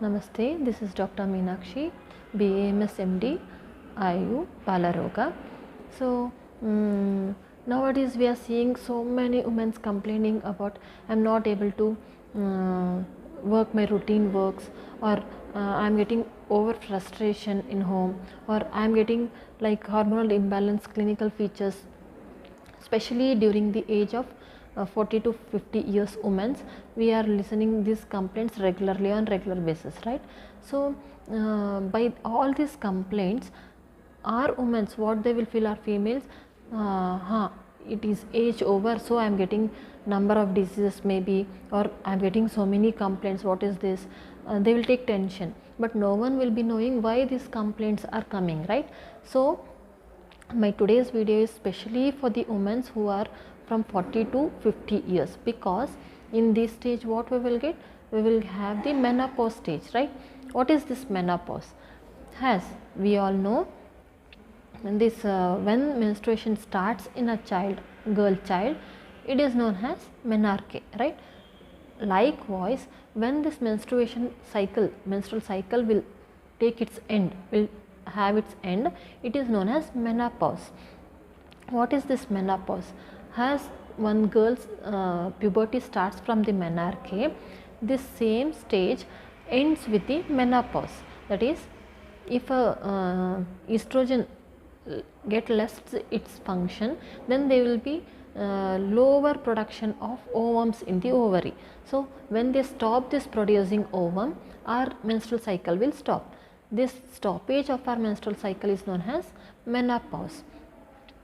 Namaste, this is Dr. Meenakshi, BAMS MD, IU, Palaroga. So, nowadays we are seeing so many women complaining about I am not able to work my routine works, or I am getting over frustration in home, or I am getting like hormonal imbalance clinical features, especially during the age of 40 to 50 years women. We are listening these complaints regularly on regular basis, right? So by all these complaints, our women, what they will feel are females, it is age over, so I am getting number of diseases maybe, or I am getting so many complaints, what is this? They will take tension, but no one will be knowing why these complaints are coming, right? So my today's video is specially for the women who are from 40 to 50 years, because in this stage what we will get, we will have the menopause stage, right? What is this menopause? As we all know, this when menstruation starts in a girl child, it is known as menarche, right? Likewise, when this menstrual cycle will take its end, will have its end, it is known as menopause. What is this menopause? As one girl's puberty starts from the menarche, this same stage ends with the menopause. That is, if a estrogen get less its function, then there will be lower production of ovums in the ovary. So when they stop this producing ovum, our menstrual cycle will stop. This stoppage of our menstrual cycle is known as menopause.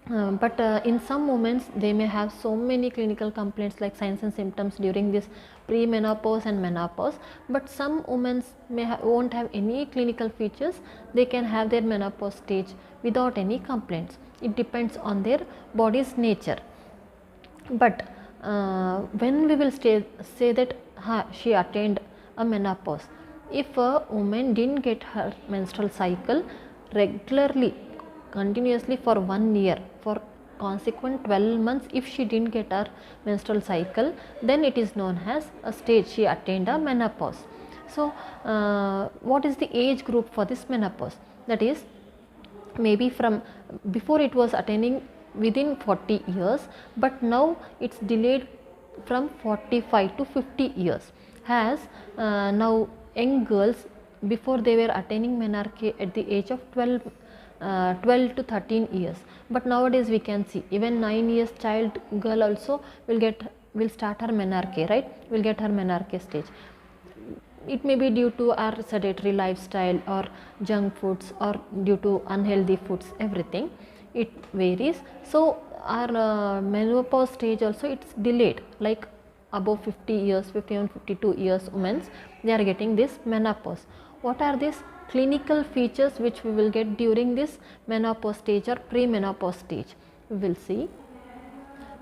But in some women, they may have so many clinical complaints like signs and symptoms during this pre-menopause and menopause, but some women won't have any clinical features. They can have their menopause stage without any complaints. It depends on their body's nature. But when we will say that she attained a menopause, if a woman didn't get her menstrual cycle regularly, continuously for 1 year, for consequent 12 months, if she didn't get her menstrual cycle, then it is known as a stage she attained a menopause. So what is the age group for this menopause? That is, maybe from before it was attaining within 40 years, but now it's delayed from 45 to 50 years. As now young girls, before they were attaining menarche at the age of 12 to 13 years, but nowadays we can see even 9 years child girl also will start her menarche, right? Will get her menarche stage. It may be due to our sedentary lifestyle or junk foods, or due to unhealthy foods, everything it varies. So our menopause stage also, it's delayed, like above 50 years, 51, 52 years women, they are getting this menopause. What are these clinical features which we will get during this menopause stage or pre-menopause stage? We will see.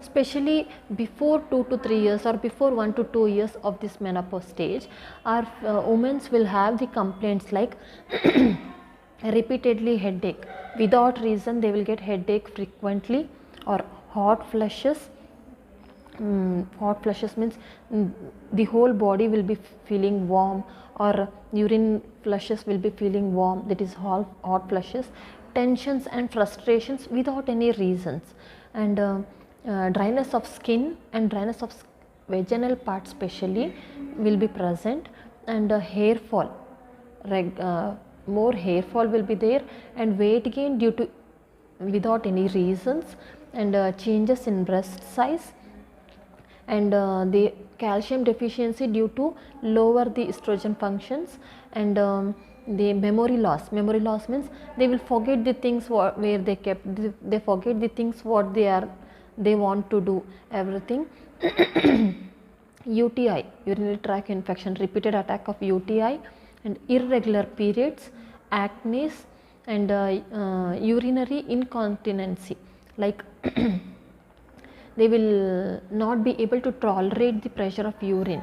Especially before 2 to 3 years or before 1 to 2 years of this menopause stage, our women will have the complaints like repeatedly headache. Without reason they will get headache frequently, or hot flushes. Hot flushes means the whole body will be feeling warm, or urine flushes will be feeling warm, that is hot flushes. Tensions and frustrations without any reasons, and dryness of skin and dryness of vaginal part especially will be present, and hair fall, more hair fall will be there, and weight gain due to without any reasons, and changes in breast size, and the calcium deficiency due to lower the estrogen functions, and the memory loss. Memory loss means they will forget the things where they kept, they forget the things what they want to do, everything. UTI, urinary tract infection, repeated attack of UTI, and irregular periods, acne, and urinary incontinency, like they will not be able to tolerate the pressure of urine.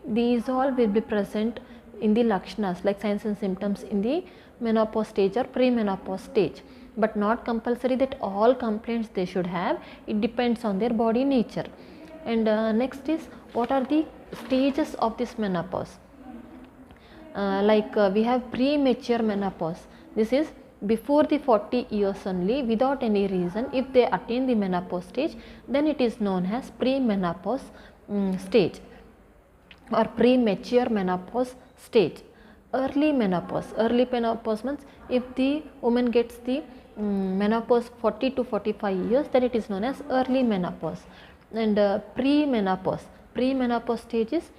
These all will be present in the lakshanas, like signs and symptoms in the menopause stage or pre-menopause stage, but not compulsory that all complaints they should have. It depends on their body nature. And next is, what are the stages of this menopause? we have premature menopause. This is before the 40 years only, without any reason. If they attain the menopause stage, then it is known as premenopause stage or premature menopause stage. Early menopause means if the woman gets the menopause 40 to 45 years, then it is known as early menopause. And premenopause stage is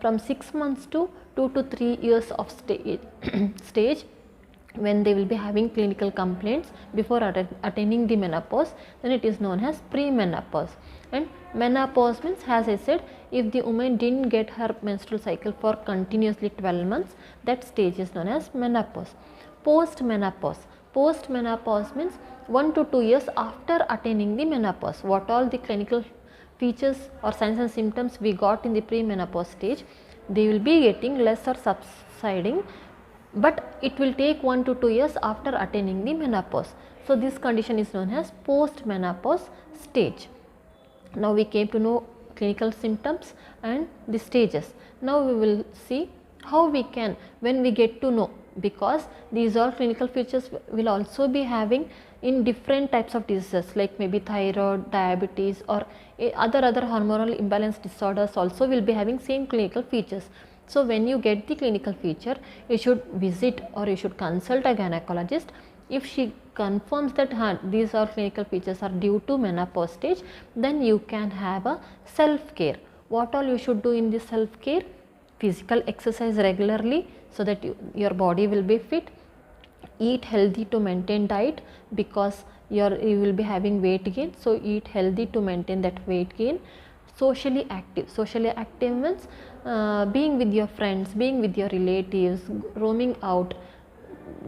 from 6 months to 2 to 3 years of stage when they will be having clinical complaints before attaining the menopause, then it is known as premenopause. And menopause means, as I said, if the woman didn't get her menstrual cycle for continuously 12 months, that stage is known as menopause. Postmenopause means 1 to 2 years after attaining the menopause. What all the clinical features or signs and symptoms we got in the premenopause stage, they will be getting less or subsiding, but it will take 1 to 2 years after attaining the menopause. So this condition is known as postmenopause stage. Now we came to know clinical symptoms and the stages. Now we will see how we can, when we get to know, because these all clinical features will also be having in different types of diseases, like maybe thyroid, diabetes, or other hormonal imbalance disorders also will be having same clinical features. So when you get the clinical feature, you should visit or you should consult a gynecologist. If she confirms that these are clinical features are due to menopause stage, then you can have a self care. What all you should do in this self care? Physical exercise regularly so that your body will be fit. Eat healthy to maintain diet, because you will be having weight gain, so eat healthy to maintain that weight gain. Socially active means being with your friends, being with your relatives, roaming out,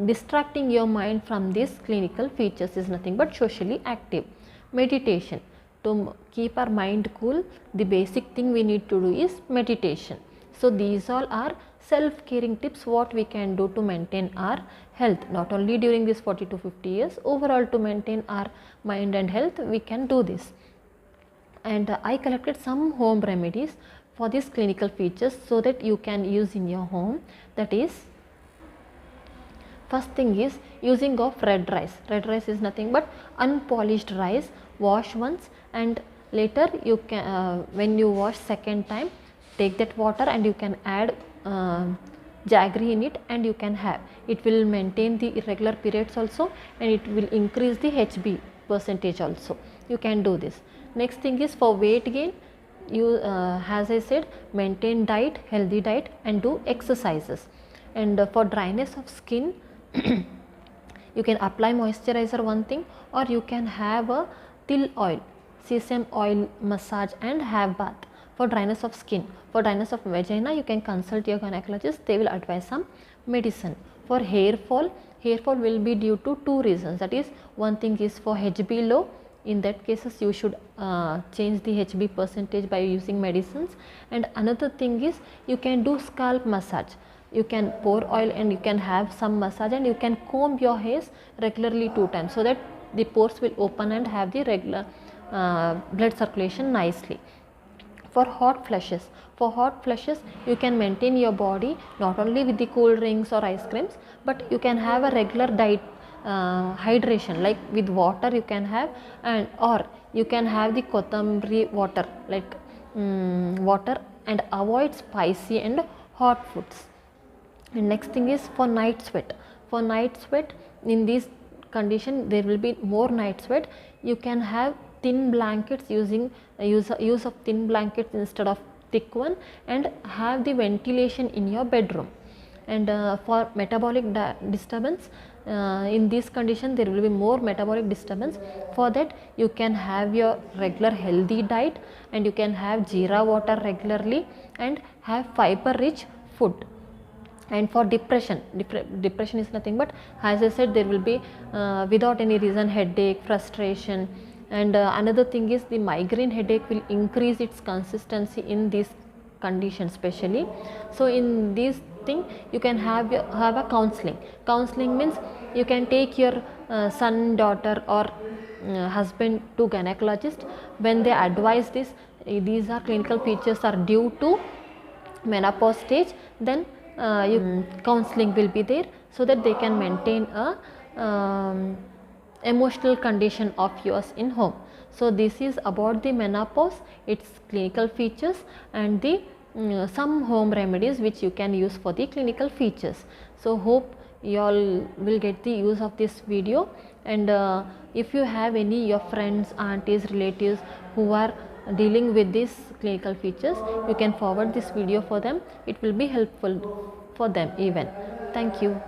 distracting your mind from these clinical features is nothing but socially active. Meditation, to keep our mind cool, the basic thing we need to do is meditation. So these all are self caring tips what we can do to maintain our health, not only during this 40 to 50 years, overall to maintain our mind and health we can do this. And I collected some home remedies for these clinical features so that you can use in your home. That is, first thing is using of red rice. Red rice is nothing but unpolished rice. Wash once and later you can when you wash second time, take that water and you can add jaggery in it and you can have. It will maintain the irregular periods also, and it will increase the HB percentage also. You can do this. Next thing is for weight gain, you as I said, maintain diet, healthy diet, and do exercises. And for dryness of skin, you can apply moisturizer one thing, or you can have a til oil, sesame oil massage and have bath for dryness of skin. For dryness of vagina, you can consult your gynecologist, they will advise some medicine. For hair fall will be due to two reasons. That is, one thing is for HB low. In that cases you should change the HB percentage by using medicines. And another thing is you can do scalp massage. You can pour oil and you can have some massage, and you can comb your hairs regularly 2 times so that the pores will open and have the regular blood circulation nicely. For hot flushes, you can maintain your body not only with the cool drinks or ice creams, but you can have a regular diet, hydration, like with water you can have, and or you can have the kothambri water, like water, and avoid spicy and hot foods. And next thing is for night sweat. In this condition there will be more night sweat. You can have thin blankets, use of thin blankets instead of thick one, and have the ventilation in your bedroom. And for metabolic disturbance, in this condition there will be more metabolic disturbance. For that you can have your regular healthy diet, and you can have jeera water regularly, and have fiber rich food. And for depression is nothing but, as I said, there will be without any reason headache, frustration. And another thing is the migraine headache will increase its consistency in this condition specially. So in this thing you can have a counseling means you can take your son, daughter, or husband to gynecologist. When they advise this, these are clinical features are due to menopause stage, then counseling will be there, so that they can maintain a emotional condition of yours in home. So this is about the menopause, its clinical features, and the some home remedies which you can use for the clinical features. So hope you all will get the use of this video, and if you have any your friends, aunties, relatives who are dealing with these clinical features, you can forward this video for them. It will be helpful for them even. Thank you.